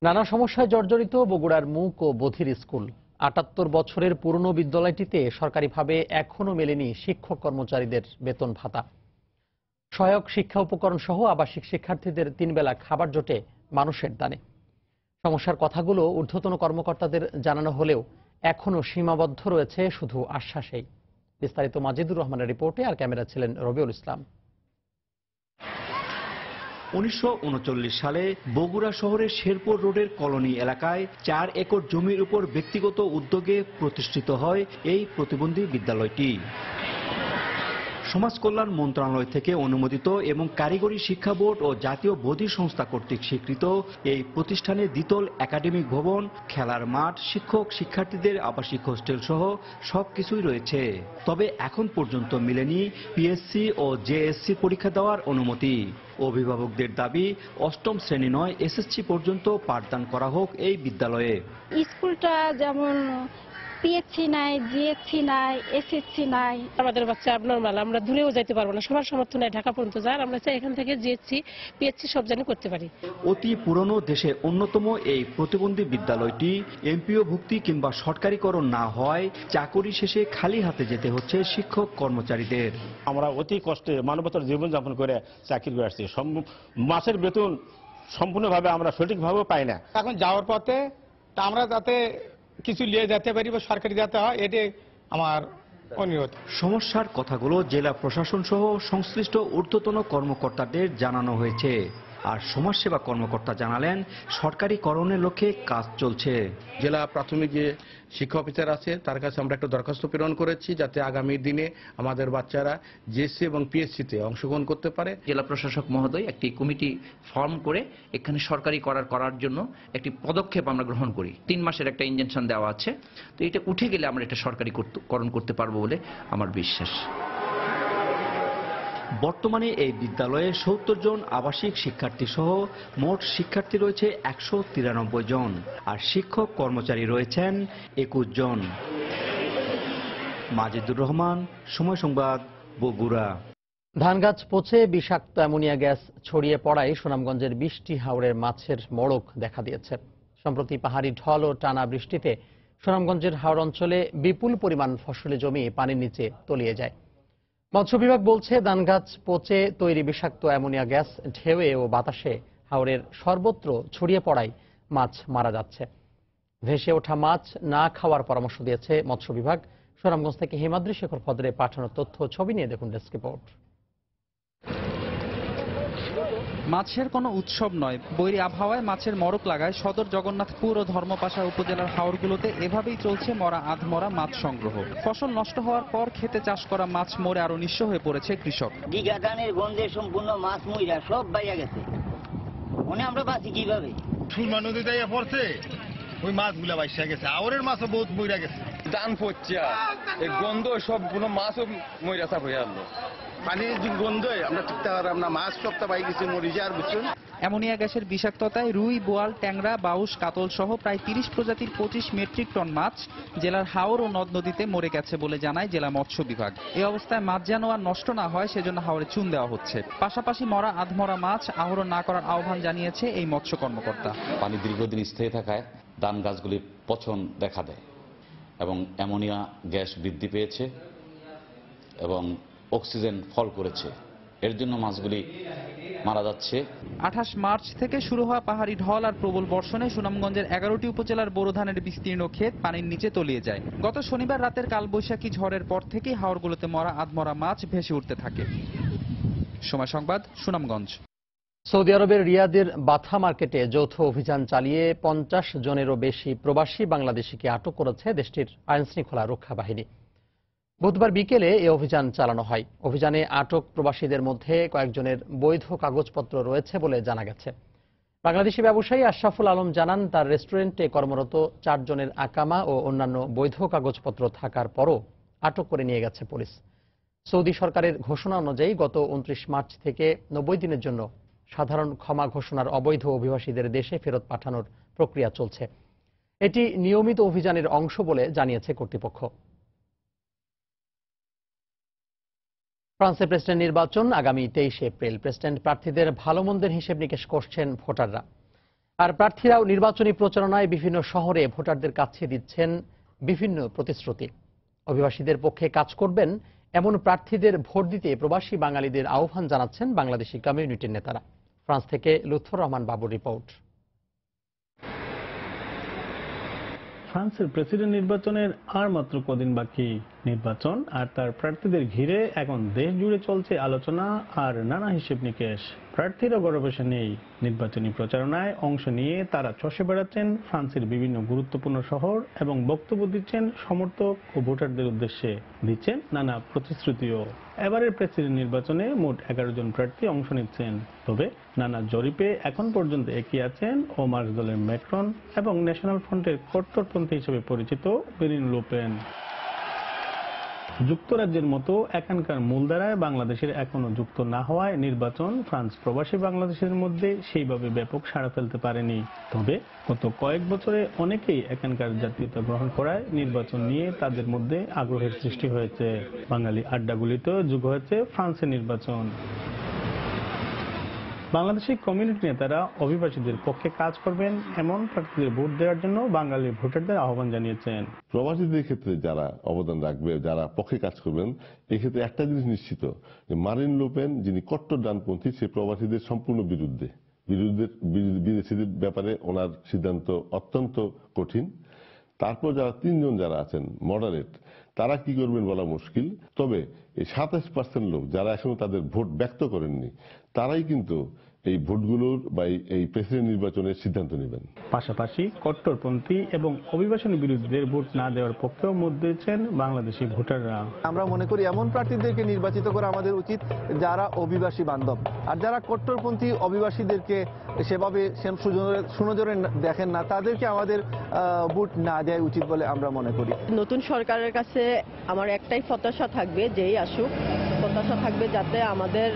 নানা সমস্যায় জর্জরিত বগুড়ার মুক ও বধির স্কুল। ৭৮ বছরের পুরনো বিদ্যালয়টিতে সরকারিভাবে এখনো মেলেনি শিক্ষক কর্মচারীদের বেতন ভাতা। সহায়ক শিক্ষা উপকরণ সহ আবাসিক শিক্ষার্থীদের 3 বেলা খাবার জোটে মানুষের দানে। সমস্যার কথাগুলো ঊর্ধ্বতন কর্মকর্তাদের জানানো হলেও এখনো সীমাবদ্ধ রয়েছে শুধু আশ্বাসেই। বিস্তারিত মাজিদুর রহমানের রিপোর্টে, আর ক্যামেরা ছিলেন রবিউল ইসলাম। 1939 সালে বগুড়া শহরের শেরপুর রোডের কলোনি এলাকায় 4 একর জমির উপর ব্যক্তিগত উদ্যোগে প্রতিষ্ঠিত হয় এই প্রতিবন্ধী বিদ্যালয়টি। সমাজ কল্যাণ মন্ত্রণালয় থেকে অনুমোদিত এবং কারিগরি শিক্ষা বোর্ড ও জাতীয় বধির সংস্থা কর্তৃক স্বীকৃত এই প্রতিষ্ঠানে দ্বিতল একাডেমিক ভবন, খেলার মাঠ, শিক্ষক শিক্ষার্থীদের আবাসিক হোস্টেল সহ সবকিছুই রয়েছে। তবে এখন পর্যন্ত মিলেনি পিএসসি ও জেএসসি পরীক্ষা দেওয়ার অনুমতি। অভিভাবকদের দাবি 8ম শ্রেণী নয় এসএসসি পর্যন্ত পাঠদান করা হোক এই বিদ্যালয়ে। স্কুলটা যেমন পিএসসি নাই, জিএসসি নাই, এসএসসি নাই। আমাদের বাচ্চা abnormal, আমরা দূরেও যেতে পারবো না, সবার সমর্থন নাই ঢাকা পর্যন্ত যার। আমরা চাই এখান থেকে জিএসসি, পিএসসি সব জানি করতে পারি। অতি পুরনো দেশের অন্যতম এই প্রতিবন্ধী বিদ্যালয়টি এমপিও ভুক্তি কিংবা সরকারিকরণ না হয় চাকরি শেষে খালি হাতে যেতে হচ্ছে শিক্ষক কর্মচারীদের। আমরা অতি কষ্টে মানবতার জীবনযাপন করে চাকরি করে আসছি, মাসের বেতন সম্পূর্ণভাবে আমরা সঠিকভাবে পাই না। এখন যাওয়ার পথে আমরা যাতে কিছু নিয়ে যেতে পারি বা সরকারি যেতে হয়, এটাই আমার অনুরোধ। সমস্যার কথাগুলো জেলা প্রশাসন সহ সংশ্লিষ্ট ঊর্ধ্বতন কর্মকর্তাদের জানানো হয়েছে। আর সমাজসেবা কর্মকর্তা জানালেন সরকারিকরণের লক্ষ্যে কাজ চলছে। জেলা প্রাথমিক যে শিক্ষা অফিসার আছে তার কাছে আমরা একটা দরখাস্ত প্রেরণ করেছি যাতে আগামী দিনে আমাদের বাচ্চারা জেএসসি এবং পিএসসিতে অংশগ্রহণ করতে পারে। জেলা প্রশাসক মহোদয় একটি কমিটি ফর্ম করে এখানে সরকারি করার জন্য একটি পদক্ষেপ আমরা গ্রহণ করি। 3 মাসের একটা ইনজেকশন দেওয়া আছে, তো এটা উঠে গেলে আমরা এটা সরকারিকরণ করতে পারবো বলে আমার বিশ্বাস। বর্তমানে এই বিদ্যালয়ে 70 জন আবাসিক শিক্ষার্থী সহ মোট শিক্ষার্থী রয়েছে 193 জন, আর শিক্ষক কর্মচারী রয়েছেন 21 জন। মাজিদুর রহমান, সময় সংবাদ, বগুড়া। ধান গাছ পচে বিষাক্ত অ্যামোনিয়া গ্যাস ছড়িয়ে পড়ায় সুনামগঞ্জের 20টি হাওরের মাছের মড়ক দেখা দিয়েছে। সম্প্রতি পাহাড়ি ঢল ও টানা বৃষ্টিতে সুনামগঞ্জের হাওর অঞ্চলে বিপুল পরিমাণ ফসলি জমি পানির নিচে তলিয়ে যায়। মৎস্য বিভাগ বলছে ধান গাছ পচে তৈরি বিষাক্ত অ্যামোনিয়া গ্যাস ঢেউয়ে ও বাতাসে হাওরের সর্বত্র ছড়িয়ে পড়ায় মাছ মারা যাচ্ছে। ভেসে ওঠা মাছ না খাওয়ার পরামর্শ দিয়েছে মৎস্য বিভাগ। সুনামগঞ্জ থেকে হিমাদ্রি শেখর ফদরে পাঠানো তথ্য ছবি নিয়ে দেখুন ডেস্ক রিপোর্ট। মাছের কোনো উৎসব নয়, বৈরী আবহাওয়ায় মাছের মড়ক লাগায় সদর জগন্নাথপুর ও ধর্মপাশা উপজেলার হাওরগুলোতে এভাবেই চলছে মরা আধমরা মাছ সংগ্রহ। ফসল নষ্ট হওয়ার পর খেতে চাষ করা মাছ মরে আরো নিঃস্ব হয়ে পড়েছে কৃষক। বিঘাটানের গন্ধে সম্পূর্ণ মাছ মইরা সব বাইয়া গেছে, মনে আমরা বাঁচি কিভাবে? সুরমা নদীতে পড়ছে, ওই মাছগুলা বাইসা গেছে, আওরের মাছও বহুত মইরা গেছে। ধান পচা এই গন্ধ সবগুলো মাছও মইরা সাফ হয়ে আসলো। পানির যে গন্ধে আমরা টিকতে পারলাম না, মাছ সবটা পাই গেছে মরি যায়। আর বুঝছেন অ্যামোনিয়া গ্যাসের বিষাক্ততায় রুই, বোয়াল, ট্যাংরা, বাউস, কাতল সহ প্রায় 30 প্রজাতির 25 মেট্রিক টন মাছ জেলার হাওর ও নদ নদীতে মরে গেছে বলে জানায় জেলা মৎস্য বিভাগ। এই অবস্থায় মাছ যেন আর নষ্ট না হয় সেজন্য হাওরে চুন দেওয়া হচ্ছে। পাশাপাশি মরা আধমরা মাছ আহরণ না করার আহ্বান জানিয়েছে এই মৎস্য কর্মকর্তা। পানি দীর্ঘদিন স্থায়ী থাকায় ধান গাছগুলি পচন দেখা দেয় এবং অ্যামোনিয়া গ্যাস বৃদ্ধি পেয়েছে এবং অক্সিজেন ফল করেছে, এর জন্য মাছগুলি মারা যাচ্ছে। 28 মার্চ থেকে শুরু হওয়া পাহাড়ি ঢল আর প্রবল বর্ষণে সুনামগঞ্জের 11টি উপজেলার বোরো ধানের বিস্তীর্ণ ক্ষেত পানির নিচে তলিয়ে যায়। গত শনিবার রাতের কালবৈশাখী ঝড়ের পর থেকেই হাওরগুলোতে মরা আধমরা মাছ ভেসে উঠতে থাকে। সময় সংবাদ, সুনামগঞ্জ। সৌদি আরবের রিয়াদের বাথা মার্কেটে যৌথ অভিযান চালিয়ে 50 জনেরও বেশি প্রবাসী বাংলাদেশিকে আটক করেছে দেশটির আইনশৃঙ্খলা রক্ষা বাহিনী। বুধবার বিকেলে এ অভিযান চালানো হয়। অভিযানে আটক প্রবাসীদের মধ্যে কয়েকজনের বৈধ কাগজপত্র রয়েছে বলে জানা গেছে। বাংলাদেশি ব্যবসায়ী আশরাফুল আলম জানান, তার রেস্টুরেন্টে কর্মরত 4 জনের আকামা ও অন্যান্য বৈধ কাগজপত্র থাকার পরও আটক করে নিয়ে গেছে পুলিশ। সৌদি সরকারের ঘোষণা অনুযায়ী গত 29 মার্চ থেকে 90 দিনের জন্য সাধারণ ক্ষমা ঘোষণার অবৈধ অভিবাসীদের দেশে ফেরত পাঠানোর প্রক্রিয়া চলছে। এটি নিয়মিত অভিযানের অংশ বলে জানিয়েছে কর্তৃপক্ষ। ফ্রান্সে প্রেসিডেন্ট নির্বাচন আগামী 23 এপ্রিল। প্রেসিডেন্ট প্রার্থীদের ভালো মন্দের হিসেব নিকেশ করছেন ভোটাররা, আর প্রার্থীরাও নির্বাচনী প্রচারণায় বিভিন্ন শহরে ভোটারদের কাছে দিচ্ছেন বিভিন্ন প্রতিশ্রুতি। অভিবাসীদের পক্ষে কাজ করবেন এমন প্রার্থীদের ভোট দিতে প্রবাসী বাঙালিদের আহ্বান জানাচ্ছেন বাংলাদেশি কমিউনিটির নেতারা। ফ্রান্স থেকে লুৎফর রহমান বাবুর রিপোর্ট। ফ্রান্সের প্রেসিডেন্ট নির্বাচনের আর মাত্র কদিন বাকি। নির্বাচন আর তার প্রার্থীদের ঘিরে এখন দেশ জুড়ে চলছে আলোচনা আর নানা হিসেব নিকেশ। প্রার্থীরা গড়বসে নেই। নির্বাচনী প্রচারণায় অংশ নিয়ে তারা চষে বেড়াচ্ছেন ফ্রান্সের বিভিন্ন গুরুত্বপূর্ণ শহর এবং বক্তব্য দিচ্ছেন সমর্থক ও ভোটারদের উদ্দেশ্যে, দিচ্ছেন নানা প্রতিশ্রুতিও। এবারের প্রেসিডেন্ট নির্বাচনে মোট 11 জন প্রার্থী অংশ নিচ্ছেন। তবে নানা জরিপে এখন পর্যন্ত একই আছেন ও মার্ক্স দলের ম্যাক্রন এবং ন্যাশনাল ফ্রন্টের কট্টরপন্থী হিসেবে পরিচিত মেরিন লে পেন। যুক্তরাজ্যের মতো এখানকার মূলধারায় বাংলাদেশের এখনো যুক্ত না হওয়ায় নির্বাচন ফ্রান্স প্রবাসী বাংলাদেশের মধ্যে সেইভাবে ব্যাপক সাড়া ফেলতে পারেনি। তবে গত কয়েক বছরে অনেকেই এখানকার জাতীয়তা গ্রহণ করায় নির্বাচন নিয়ে তাদের মধ্যে আগ্রহের সৃষ্টি হয়েছে। বাঙালি আড্ডাগুলিতেও যোগ হয়েছে ফ্রান্সের নির্বাচন। বাংলাদেশি কমিউনিটি নেতারা অভিবাসীদের পক্ষে কাজ করবেন এমন প্রার্থীদের ভোট দেওয়ার জন্য বাঙালি ভোটারদের আহ্বান জানিয়েছেন। প্রবাসীদের ক্ষেত্রে যারা অবদান রাখবে, যারা পক্ষে কাজ করবেন, এক্ষেত্রে একটা জিনিস নিশ্চিত যে মারিন লে পেন যিনি কট্টর ডানপন্থী, সে প্রবাসীদের সম্পূর্ণ বিদেশিদের ব্যাপারে ওনার সিদ্ধান্ত অত্যন্ত কঠিন। তারপর যারা 3 জন যারা আছেন মডারেট, তারা কি করবেন বলা মুশকিল। তবে এই 27% লোক যারা এখনো তাদের ভোট ব্যক্ত করেননি, তারাই কিন্তু এই ভোটগুলোর বা এই প্রেসিডেন্ট নির্বাচনের সিদ্ধান্ত নেবেন। পাশাপাশি কট্টরপন্থী এবং অভিবাসনী বিরোধীদের ভোট না দেওয়ার পক্ষেও মত দিয়েছেন বাংলাদেশি ভোটাররা। আমরা মনে করি এমন প্রার্থীদেরকে নির্বাচিত করা আমাদের উচিত যারা অভিবাসী বান্ধব, আর যারা কট্টরপন্থী অভিবাসীদেরকে সেভাবে সুনজরে দেখেন না, তাদেরকে আমাদের ভোট না দেওয়া উচিত বলে আমরা মনে করি। নতুন সরকারের কাছে আমার একটাই প্রত্যাশা থাকবে, যেই আসুক প্রত্যাশা থাকবে যাতে আমাদের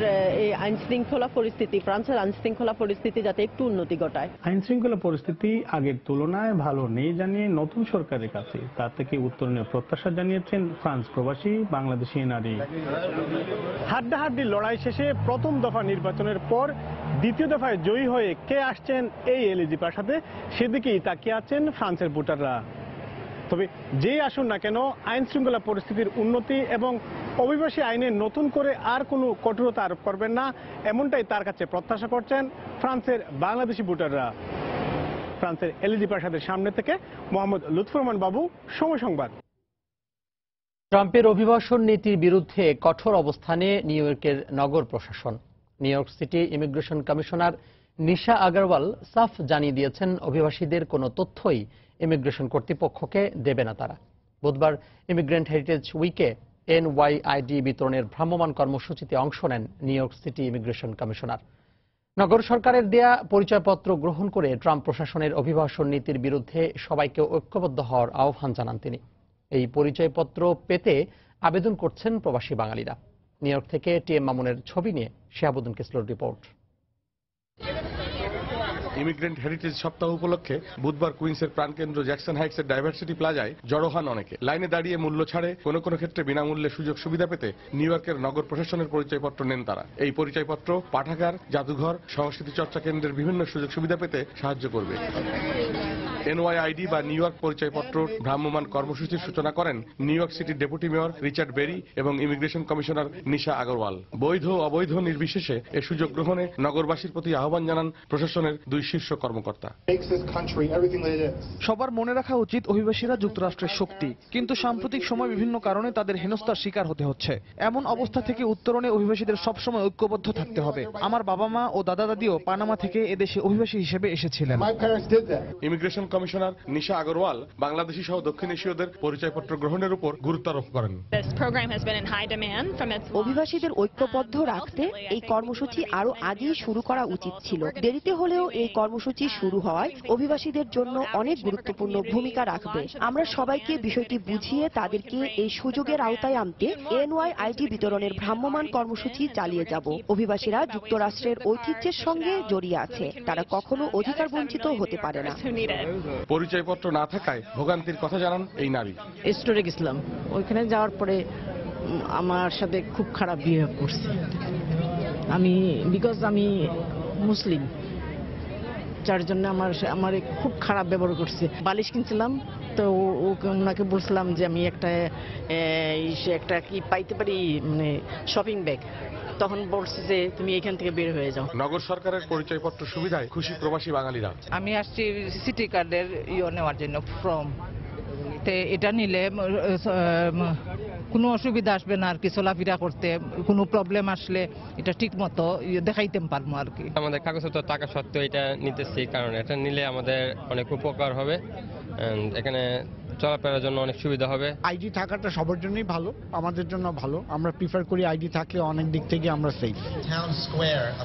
এই আইন শৃঙ্খলা পরিস্থিতি, ফ্রান্সের আইন শৃঙ্খলা পরিস্থিতি যাতে একটু উন্নতি ঘটায়। আইন শৃঙ্খলা পরিস্থিতি আগের তুলনায় ভালো নেই জানিয়ে নতুন সরকারের কাছে তা থেকে উত্তরণের প্রত্যাশা জানিয়েছেন ফ্রান্স প্রবাসী বাংলাদেশি নারী। হাড্ডাহাড্ডি লড়াই শেষে প্রথম দফা নির্বাচনের পর দ্বিতীয় দফায় জয়ী হয়ে কে আসছেন এই এলজি প্রাসাদে, সেদিকেই তাকিয়ে আছেন ফ্রান্সের ভোটাররা। তবে যেই আসুন না কেন, আইন শৃঙ্খলা পরিস্থিতির উন্নতি এবং অভিবাসী আইনে নতুন করে আর কোনো কঠোরতা আরোপ করবেন না, এমনটাই তার কাছে প্রত্যাশা করছেন ফ্রান্সের বাংলাদেশি ভোটাররা। ফ্রান্সের এলজি প্রাসাদের সামনে থেকে মোহাম্মদ লুৎফর রহমান বাবু, সময় সংবাদ। ট্রাম্পের অভিবাসন নীতির বিরুদ্ধে কঠোর অবস্থানে নিউ ইয়র্কের নগর প্রশাসন। New York City immigration commissioner Nisha Agarwal সাফ জানিয়ে দিয়েছেন, অভিবাসীদের কোনো তথ্যই ইমিগ্রেশন কর্তৃপক্ষকে দেবে না তারা। বুধবার ইমিগ্রেন্ট হেরিটেজ উইকে NYID বিতরণের ভ্রাম্যমাণ কর্মসূচিতে অংশ নেন New York City immigration commissioner. নগর সরকারের দেয়া পরিচয়পত্র গ্রহণ করে ট্রাম্প প্রশাসনের অভিবাসন নীতির বিরুদ্ধে সবাইকে ঐক্যবদ্ধ হওয়ার আহ্বান জানান তিনি। এই পরিচয়পত্র পেতে আবেদন করছেন প্রবাসী বাঙালিরা। নিউ ইয়র্ক থেকে TM মামুনের ছবি নিয়ে শিহাবুদ্দিন কিসলুর রিপোর্ট। ইমিগ্রেন্ট হেরিটেজ সপ্তাহ উপলক্ষে বুধবার কুইন্সের প্রাণকেন্দ্র জ্যাকসন হাইটসের ডাইভার্সিটি প্লাজায় জড়ো হন অনেকে। লাইনে দাঁড়িয়ে মূল্য ছাড়ে, কোনো কোনো ক্ষেত্রে বিনামূল্যে সুযোগ সুবিধা পেতে নিউ ইয়র্কের নগর প্রশাসনের পরিচয়পত্র নেন তারা। এই পরিচয়পত্র পাঠাগার, জাদুঘর, সংস্কৃতি চর্চা কেন্দ্রের বিভিন্ন সুযোগ সুবিধা পেতে সাহায্য করবে। NYID বা নিউ ইয়র্ক পরিচয়পত্র ভ্রাম্যমাণ কর্মসূচির সূচনা করেন নিউ ইয়র্ক সিটির ডেপুটি মেয়র রিচার্ড বেরি এবং ইমিগ্রেশন কমিশনার নিশা আগরওয়াল। বৈধ অবৈধ নির্বিশেষে এ সুযোগ গ্রহণে নগরবাসীর প্রতি আহ্বান জানান প্রশাসনের 2 শীর্ষ কর্মকর্তা। সবার মনে রাখা উচিত, অভিবাসীরা যুক্তরাষ্ট্রের শক্তি, কিন্তু সাম্প্রতিক সময় বিভিন্ন কারণে তাদের হেনস্থার শিকার হতে হচ্ছে। এমন অবস্থা থেকে উত্তরণে অভিবাসীদের সবসময় ঐক্যবদ্ধ থাকতে হবে। আমার বাবা মা ও দাদা দাদিও পানামা থেকে এদেশে অভিবাসী হিসেবে এসেছিলেন। ইমিগ্রেশন কমিশনার নিশা আগরওয়াল বাংলাদেশি সহ দক্ষিণ এশীয়দের পরিচয়পত্র গ্রহণের উপর গুরুত্ব আরোপ করেন। অভিবাসীদের ঐক্যবদ্ধ রাখতে এই কর্মসূচি আরো আগেই শুরু করা উচিত ছিল। দেরিতে হলেও এই কর্মসূচি শুরু হওয়ায় অভিবাসীদের জন্য অনেক গুরুত্বপূর্ণ ভূমিকা রাখবে। আমরা সবাইকে বিষয়টি বুঝিয়ে তাদেরকে এই সুযোগের আওতায় আনতে NYID বিতরণের ভ্রাম্যমাণ কর্মসূচি চালিয়ে যাব। অভিবাসীরা যুক্তরাষ্ট্রের ঐতিহ্যের সঙ্গে জড়িয়ে আছে, তারা কখনো অধিকার বঞ্চিত হতে পারে না। পরিচয়পত্র না থাকায় ভোগান্তির কথা জানান এই নারী। স্টোরে গেছিলাম, ওইখানে যাওয়ার পরে আমার সাথে খুব খারাপ বিহেভ করছে। বিকজ আমি মুসলিম, যার জন্য আমার খুব খারাপ ব্যবহার করছে। বালিশ কিনছিলাম, তো ওনাকে বলছিলাম যে আমি একটা কি পাইতে পারি, মানে শপিং ব্যাগ। তখন বলছে যে তুমি এখান থেকে বের হয়ে যাও। নগর সরকারের পরিচয়পত্র সুবিধায় খুশি প্রবাসী বাঙালিরা। আমি আসছি সিটি কার্ডের নেওয়ার জন্য ফর্ম। এটা নিলে কোনো অসুবিধা আসবে না আর কি, চলাফেরা করতে কোনো প্রবলেম আসলে এটা ঠিক মতো দেখাইতে পারবো আর কি। আমাদের কাগজপত্র টাকা সত্ত্বেও এটা নিতেছি, কারণ এটা নিলে আমাদের অনেক উপকার হবে, এখানে চলাফেরার জন্য অনেক সুবিধা হবে। আইডি থাকাটা সবার জন্যই ভালো, আমাদের জন্য ভালো। আমরা প্রিফার করি আইডি থাকলে অনেক দিক থেকে আমরা সেফ।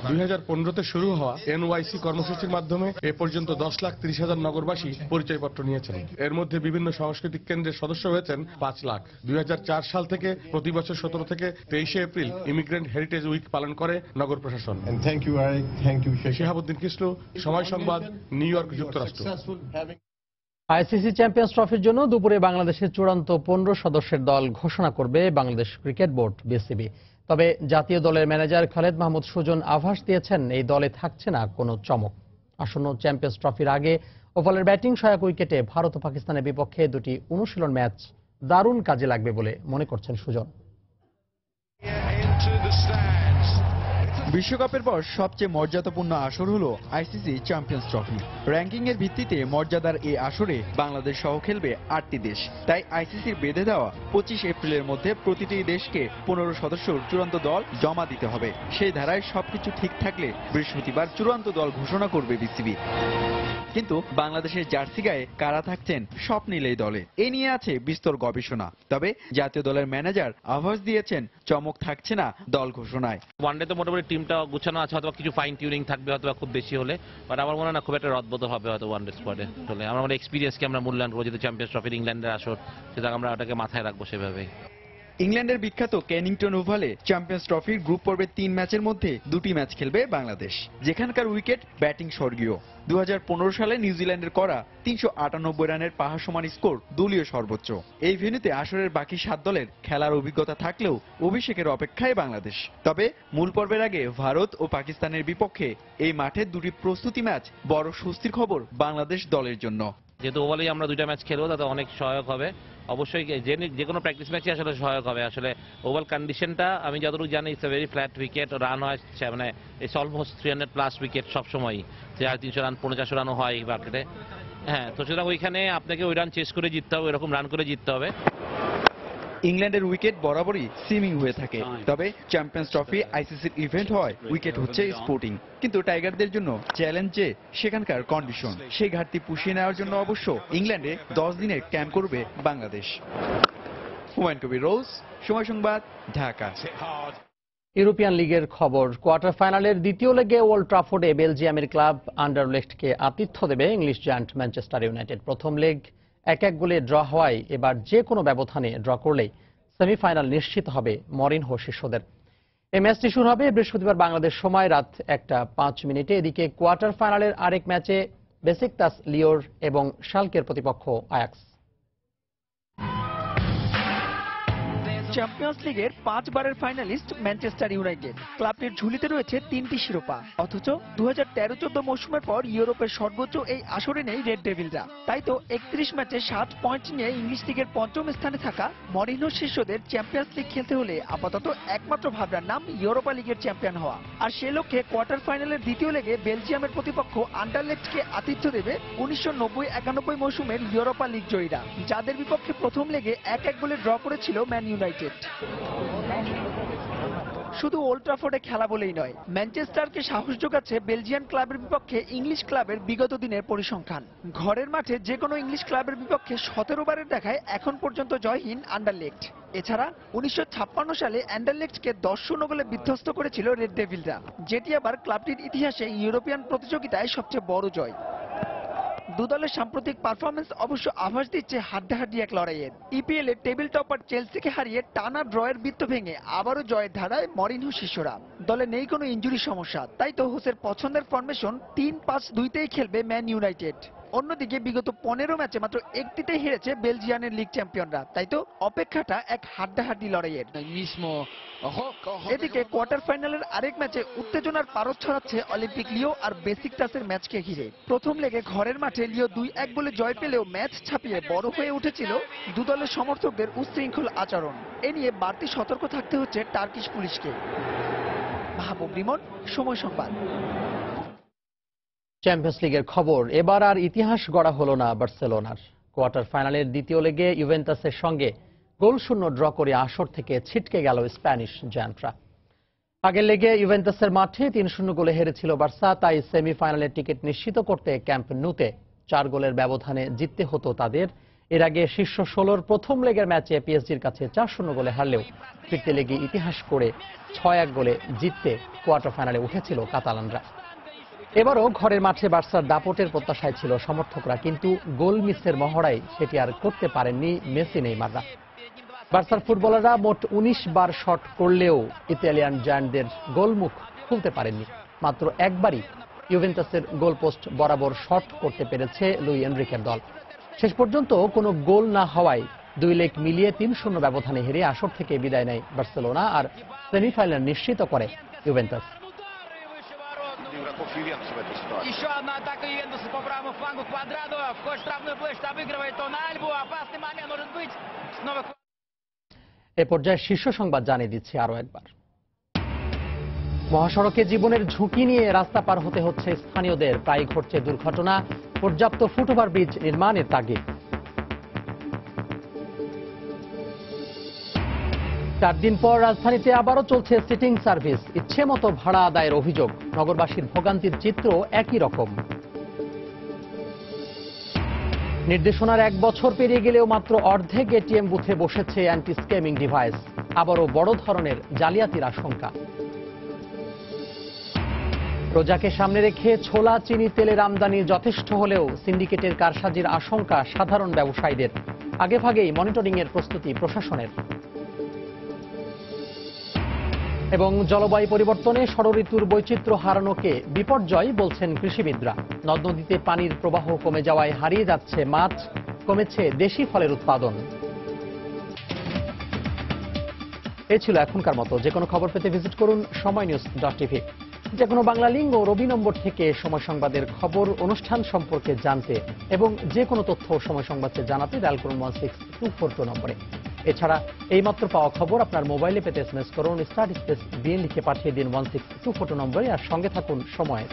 2015-তে শুরু হওয়া এনওয়াইসি কর্মসূচির মাধ্যমে এ পর্যন্ত 10,30,000 নগরবাসী পরিচয়পত্র নিয়েছেন। এর মধ্যে বিভিন্ন সাংস্কৃতিক কেন্দ্রের সদস্য হয়েছেন 5 লাখ। 2004 সাল থেকে প্রতি বছর 17 থেকে 23 এপ্রিল ইমিগ্রেন্ট হেরিটেজ উইক পালন করে নগর প্রশাসন। শিহাবুদ্দিন কিসলু, সময় সংবাদ, নিউ ইয়র্ক, যুক্তরাষ্ট্র। আইসিসি চ্যাম্পিয়ন্স ট্রফির জন্য দুপুরে বাংলাদেশের চূড়ান্ত 15 সদস্যের দল ঘোষণা করবে বাংলাদেশ ক্রিকেট বোর্ড বিসিবি। তবে জাতীয় দলের ম্যানেজার খালেদ মাহমুদ সুজন আভাস দিয়েছেন এই দলে থাকছে না কোনো চমক। আসন্ন চ্যাম্পিয়ন্স ট্রফির আগে ওভালের ব্যাটিং সহায়ক উইকেটে ভারত ও পাকিস্তানের বিপক্ষে দুটি অনুশীলন ম্যাচ দারুণ কাজে লাগবে বলে মনে করছেন সুজন। বিশ্বকাপের পর সবচেয়ে মর্যাদাপূর্ণ আসর হলো আইসিসি চ্যাম্পিয়ন্স ট্রফি। র্যাঙ্কিং এর ভিত্তিতে মর্যাদার এই আসরে বাংলাদেশ সহ খেলবে 8টি দেশ। তাই আইসিসির বেঁধে দেওয়া 25 এপ্রিলের মধ্যে প্রতিটি দেশকে 15 সদস্যের চূড়ান্ত দল জমা দিতে হবে। সেই ধারায় সবকিছু ঠিক থাকলে বৃহস্পতিবার চূড়ান্ত দল ঘোষণা করবে বিসিবি। কিন্তু বাংলাদেশের জার্সি গায়ে কারা থাকছেন স্বপ্নিল এই দলে, এ নিয়ে আছে বিস্তর গবেষণা। তবে জাতীয় দলের ম্যানেজার আভাস দিয়েছেন চমক থাকছে না দল ঘোষণায়। ওয়ানডে তো মোটামুটি টিমটা গুছানো আছে, হয়তো কিছু ফাইন টিউনিং থাকবে হয়তো খুব বেশি হলে, বাট আমার মনে হয় না খুব একটা রদবদল হবে হয়তো ওয়ানডে স্কোয়াডে। আসলে আমরা এক্সপিরিয়েন্সকে আমরা মূল্যায়ন করবো, যেহেতু চ্যাম্পিয়ন্স ট্রফির ইংল্যান্ডের আসর, সেটা আমরা ওটাকে মাথায় রাখবো সেভাবেই। ইংল্যান্ডের বিখ্যাত কেনিংটন ওভালে চ্যাম্পিয়ন্স ট্রফির গ্রুপ পর্বের 3 ম্যাচের মধ্যে 2টি ম্যাচ খেলবে বাংলাদেশ, যেখানকার উইকেট ব্যাটিং স্বর্গীয়। 2015 সালে নিউজিল্যান্ডের করা 398 রানের পাহাড় সমান স্কোর দলীয় সর্বোচ্চ। এই ভেন্যুতে আসরের বাকি 7 দলের খেলার অভিজ্ঞতা থাকলেও অভিষেকের অপেক্ষায় বাংলাদেশ। তবে মূল পর্বের আগে ভারত ও পাকিস্তানের বিপক্ষে এই মাঠের 2টি প্রস্তুতি ম্যাচ বড় স্বস্তির খবর বাংলাদেশ দলের জন্য। যেহেতু ওভালেই আমরা 2টা ম্যাচ খেলবো, তাতে অনেক সহায়ক হবে। অবশ্যই যে কোনো প্র্যাকটিস ম্যাচই আসলে সহায়ক হবে। আসলে ওভাল কন্ডিশনটা আমি যতটুকু জানি, it's a very flat wicket, run হয় মানে ইটস অলমোস্ট 300+ উইকেট সবসময়ই, যে 300 রান 450 রানও হয় এই মার্কেটে। হ্যাঁ, তো সুতরাং ওইখানে আপনাকে ওই রান চেস করে জিততে হবে, এরকম রান করে জিততে হবে। ইংল্যান্ডের উইকেট বরাবরই সিমিং হয়ে থাকে, তবে চ্যাম্পিয়ন্স ট্রফি আইসিসির ইভেন্ট হয় উইকেট হচ্ছে স্পোর্টিং। কিন্তু টাইগারদের জন্য চ্যালেঞ্জে সেখানকার কন্ডিশন, সেই ঘাটতি পুষিয়ে নেওয়ার জন্য অবশ্য ইংল্যান্ডে 10 দিনের ক্যাম্প করবে বাংলাদেশ। হুমায়ুন কবির রোজ, সময় সংবাদ, ঢাকা। ইউরোপিয়ান লিগের খবর। কোয়ার্টার ফাইনালের দ্বিতীয় লেগে ওল্ড ট্রাফোর্ডে বেলজিয়ামের ক্লাব আন্ডারলেক্টকে আতিথ্য দেবে ইংলিশ জায়ান্ট ম্যানচেস্টার ইউনাইটেড। প্রথম লেগ 1-1 গোলে ড্র হওয়ায় এবার যে কোনো ব্যবধানে ড্র করলেই সেমিফাইনাল নিশ্চিত হবে মরিনহো শিষ্যদের। এই ম্যাচটি শুরু হবে বৃহস্পতিবার বাংলাদেশ সময় রাত 1:05। এদিকে কোয়ার্টার ফাইনালের আরেক ম্যাচে বেসিকতাস লিওর এবং শালকের প্রতিপক্ষ আয়াক্স। চ্যাম্পিয়ন্স লিগের 5 বারের ফাইনালিস্ট ম্যানচেস্টার ইউনাইটেড। ক্লাবটির ঝুলিতে রয়েছে 3টি শিরোপা, অথচ 2013-14 মৌসুমের পর ইউরোপের সর্বোচ্চ এই আসরে নেই রেড ডেভিলরা। তাই তো 31 ম্যাচে 7 পয়েন্ট নিয়ে ইংলিশ লিগের 5ম স্থানে থাকা মরিনহো শিষ্যদের চ্যাম্পিয়ন্স লিগ খেলতে হলে আপাতত একমাত্র ভাবনার নাম ইউরোপা লিগের চ্যাম্পিয়ন হওয়া। আর সে লক্ষ্যে কোয়ার্টার ফাইনালের দ্বিতীয় লেগে বেলজিয়ামের প্রতিপক্ষ আন্ডারলেক্টকে আতিথ্য দেবে 1990-91 মৌসুমের ইউরোপা লিগ জয়ীরা, যাদের বিপক্ষে প্রথম লেগে 1-1 গোলে ড্র করেছিল ম্যান ইউনাইটেড। শুধু ওল্ড ট্রাফোর্ডে খেলা বলেই নয়, ম্যানচেস্টারকে সাহস যোগাচ্ছে বেলজিয়ান ক্লাবের বিপক্ষে ইংলিশ ক্লাবের বিগত দিনের পরিসংখ্যান। ঘরের মাঠে যে কোনো ইংলিশ ক্লাবের বিপক্ষে 17 বারের দেখায় এখন পর্যন্ত জয়হীন আন্ডারলেক্ট। এছাড়া 1956 সালে আন্ডারলেক্টকে 10-0 গোলে বিধ্বস্ত করেছিল রেড ডেভিলরা, যেটি আবার ক্লাবটির ইতিহাসে ইউরোপিয়ান প্রতিযোগিতায় সবচেয়ে বড় জয়। দু দলের সাম্প্রতিক পারফরমেন্স অবশ্য আভাস দিচ্ছে হাড্ডাহাড্ডি এক লড়াইয়ের। ইপিএল এর টেবিল টপার চেলসিকে হারিয়ে টানা ড্রয়ের বৃত্ত ভেঙে আবারও জয়ের ধারায় মরিনহো শিষ্যরা। দলে নেই কোনো ইনজুরি সমস্যা, তাই তো হোসের পছন্দের ফরমেশন 3-5-2-তেই খেলবে ম্যান ইউনাইটেড। অন্যদিকে বিগত 15 ম্যাচে মাত্র একটিতে হেরেছে বেলজিয়ানের লিগ চ্যাম্পিয়নরা। তাই তো অপেক্ষাটা এক হাড্ডাহাড্ডি লড়াইয়ের। এদিকে কোয়ার্টার ফাইনালের আরেক ম্যাচে উত্তেজনার পারদ ছড়াচ্ছে অলিম্পিক লিও আর বেসিকতাসের ম্যাচকে ঘিরে। প্রথম লেগে ঘরের মাঠে লিও 2-1 বলে জয় পেলেও ম্যাচ ছাপিয়ে বড় হয়ে উঠেছিল দু দলের সমর্থকদের উচ্ছৃঙ্খল আচরণ। এ নিয়ে বাড়তি সতর্ক থাকতে হচ্ছে টার্কিশ পুলিশকে। মাহবুব রিমন, সময় সংবাদ। চ্যাম্পিয়ন্স লিগের খবর, এবার আর ইতিহাস গড়া হলো না বার্সেলোনার। কোয়ার্টার ফাইনালের দ্বিতীয় লেগে ইউভেন্টাসের সঙ্গে গোলশূন্য ড্র করে আসর থেকে ছিটকে গেল স্প্যানিশ জায়ান্টরা। আগের লেগে ইউভেন্টাসের মাঠে 3-0 গোলে হেরেছিল বার্সা, তাই সেমিফাইনালের টিকিট নিশ্চিত করতে ক্যাম্প নুতে 4 গোলের ব্যবধানে জিততে হতো তাদের। এর আগে শীর্ষ 16র প্রথম লেগের ম্যাচে পিএসজির কাছে 4-0 গোলে হারলেও ফিরতে লেগে ইতিহাস করে 6-1 গোলে জিততে কোয়ার্টার ফাইনালে উঠেছিল কাতালানরা। এবারও ঘরের মাঠে বার্সার দাপটের প্রত্যাশায় ছিল সমর্থকরা, কিন্তু গোল মিসের মহড়ায় সেটি আর করতে পারেননি মেসি নেইমাররা। বার্সার ফুটবলাররা মোট 19 বার শট করলেও ইতালিয়ান জায়ান্টদের গোলমুখ খুলতে পারেননি। মাত্র একবারই ইউভেন্টাসের গোলপোস্ট বরাবর শট করতে পেরেছে লুই এনরিকের দল। শেষ পর্যন্ত কোনো গোল না হওয়ায় 2 লেগ মিলিয়ে 3-0 ব্যবধানে হেরে আসর থেকে বিদায় নেয় বার্সেলোনা আর সেমিফাইনাল নিশ্চিত করে ইউভেন্টাস। Еще одна атака Ювентуса по правому флангу. Квадрадо входит в штрафную площадь, обыгрывает он Альбу. Опасный момент может быть. Снова এ পর্যায়ে শীর্ষ সংবাদ জানিয়ে দিচ্ছি আরো একবার। মহাসড়কে জীবনের ঝুঁকি নিয়ে রাস্তা পার হতে হচ্ছে স্থানীয়দের। প্রায় ঘটছে দুর্ঘটনা। পর্যাপ্ত ফুটওভার ব্রিজ নির্মাণের তাগিদ। 4 দিন পর রাজধানীতে আবারও চলছে সিটিং সার্ভিস। ইচ্ছে মতো ভাড়া আদায়ের অভিযোগ। নগরবাসীর ভোগান্তির চিত্র একই রকম। নির্দেশনার 1 বছর পেরিয়ে গেলেও মাত্র অর্ধেক এটিএম বুথে বসেছে অ্যান্টি স্ক্যামিং ডিভাইস। আবারও বড় ধরনের জালিয়াতির আশঙ্কা। রোজাকে সামনে রেখে ছোলা, চিনি, তেলের আমদানি যথেষ্ট হলেও সিন্ডিকেটের কারসাজির আশঙ্কা সাধারণ ব্যবসায়ীদের। আগেভাগেই মনিটরিংয়ের প্রস্তুতি প্রশাসনের। এবং জলবায়ু পরিবর্তনে ষড়ঋতুর বৈচিত্র্য হারানোকে বিপর্যয় বলছেন কৃষিবিদরা। নদ নদীতে পানির প্রবাহ কমে যাওয়ায় হারিয়ে যাচ্ছে মাছ, কমেছে দেশি ফলের উৎপাদন। এই ছিল এখনকার মতো। যে কোনো খবর পেতে ভিজিট করুন সময়নিউজ.tv। যে কোনো বাংলা লিঙ্ক ও রবি নম্বর থেকে সময় সংবাদের খবর, অনুষ্ঠান সম্পর্কে জানতে এবং যে কোনো তথ্য সময় সংবাদকে জানাতে ডায়াল করুন 16242 নম্বরে। এছাড়া এইমাত্র পাওয়া খবর আপনার মোবাইলে পেতে এসএমএস করুন *BN লিখে পাঠিয়ে দিন 16242 নম্বরে। আর সঙ্গে থাকুন সময়।